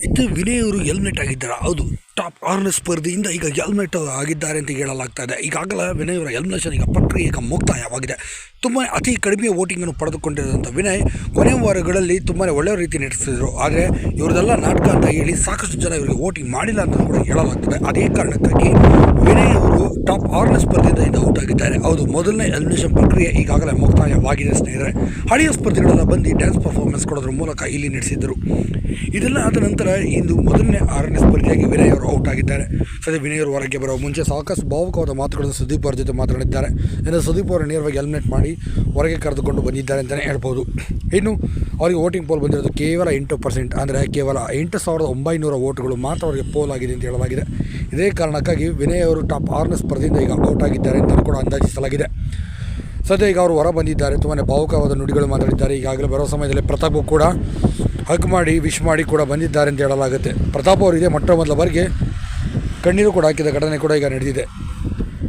ಇದು ವಿನಯ್ ಅವರು ಎಲಿಮಿನೇಟ್ ಆಗಿದ್ದಾರೆ. ಹೌದು, ಟಾಪ್ 6ನೇ ಸ್ಪರ್ಧೆಯಿಂದ ಈಗ ಎಲಿಮಿನೇಟ್ ಆಗಿದ್ದಾರೆ ಅಂತ ಹೇಳಲಾಗ್ತಾ ಇದೆ. ಈಗಾಗಲೇ ವಿನಯ್ ಅವರ ಎಲಿಮಿನೇಷನ್ ಈಗ ಪ್ರಕ್ರಿಯೆ ಈಗ ಮುಕ್ತಾಯವಾಗಿದೆ. ತುಂಬ ಅತಿ ಕಡಿಮೆ ವೋಟಿಂಗನ್ನು ಪಡೆದುಕೊಂಡಿರುವಂಥ ವಿನಯ್ ಕೊನೆಯ ವಾರಗಳಲ್ಲಿ ತುಂಬಾ ಒಳ್ಳೆಯ ರೀತಿ ನಡೆಸಿದರು. ಆದರೆ ಇವ್ರದೆಲ್ಲ ನಾಟಕ ಅಂತ ಹೇಳಿ ಸಾಕಷ್ಟು ಜನ ಇವರಿಗೆ ವೋಟಿಂಗ್ ಮಾಡಿಲ್ಲ ಅಂತ ಕೂಡ ಹೇಳಲಾಗ್ತದೆ. ಅದೇ ಕಾರಣಕ್ಕಾಗಿ ವಿನಯ್ ಅವರು ಟಾಪ್ 6ನೇ ಸ್ಪರ್ಧೆಯಿಂದ ಔಟ್ ಆಗಿದ್ದಾರೆ. ಹೌದು, ಮೊದಲನೇ ಎಲಿಮಿನೇಷನ್ ಪ್ರಕ್ರಿಯೆ ಈಗಾಗಲೇ ಮುಕ್ತಾಯವಾಗಿದೆ ಸ್ನೇಹಿತರೆ. ಹಳೆಯ ಸ್ಪರ್ಧೆಗಳೆಲ್ಲ ಬಂದು ಡ್ಯಾನ್ಸ್ ಪರ್ಫಾರ್ಮೆನ್ಸ್ ಕೊಡೋದ್ರ ಮೂಲಕ ಇಲ್ಲಿ ನಡೆಸಿದ್ದರು. ಇದೆಲ್ಲ ಆದ ನಂತರ ಇಂದು ಮೊದಲನೇ 6ನೇ ಸ್ಪರ್ಧೆಯಾಗಿ ವಿನಯ್ ಅವರು ಔಟ್ ಆಗಿದ್ದಾರೆ. ಸದ್ಯ ವಿನಯ್ ಅವರು ಹೊರಗೆ ಬರುವ ಮುಂಚೆ ಸಾಕಷ್ಟು ಭಾವುಕವಾದ ಮಾತುಗಳನ್ನು ಸುದೀಪ್ ಅವರ ಜೊತೆ ಮಾತನಾಡಿದ್ದಾರೆ. ಇನ್ನು ಸುದೀಪ್ ಅವರು ನೇರವಾಗಿ ಎಲಿಮಿನೇಟ್ ಮಾಡಿ ಹೊರಗೆ ಕರೆದುಕೊಂಡು ಬಂದಿದ್ದಾರೆ ಅಂತಲೇ ಹೇಳ್ಬೋದು. ಇನ್ನು ಅವರಿಗೆ ವೋಟಿಂಗ್ ಪೋಲ್ ಬಂದಿರೋದು ಕೇವಲ 8%, ಅಂದರೆ ಕೇವಲ 8,900 ವೋಟ್ಗಳು ಮಾತ್ರ ಅವರಿಗೆ ಪೋಲ್ ಆಗಿದೆ ಅಂತ ಹೇಳಲಾಗಿದೆ. ಇದೇ ಕಾರಣಕ್ಕಾಗಿ ವಿನಯ್ ಅವರು ಟಾಪ್ 6ನೇ ಸ್ಪರ್ಧೆಯಿಂದ ಈಗ ಔಟ್ ಆಗಿದ್ದಾರೆ ಅಂತ ಕೂಡ ಅಂದಾಜಿಸಲಾಗಿದೆ. ಸದ್ಯ ಈಗ ಅವರು ಹೊರ ಬಂದಿದ್ದಾರೆ. ತುಂಬಾ ಭಾವುಕವಾದ ನುಡಿಗಳು ಮಾತಾಡಿದ್ದಾರೆ. ಈಗಾಗಲೇ ಬರೋ ಸಮಯದಲ್ಲಿ ಪ್ರತಾಪ್ ಕೂಡ ಹಗ್ ಮಾಡಿ ವಿಶ್ ಮಾಡಿ ಕೂಡ ಬಂದಿದ್ದಾರೆ ಅಂತ ಹೇಳಲಾಗುತ್ತೆ. ಪ್ರತಾಪ್ ಅವರು ಇದೆ ಮೊಟ್ಟ ಮೊದಲ ಬಾರಿಗೆ ಕಣ್ಣೀರು ಕೂಡ ಹಾಕಿದ ಘಟನೆ ಕೂಡ ಈಗ ನಡೆದಿದೆ.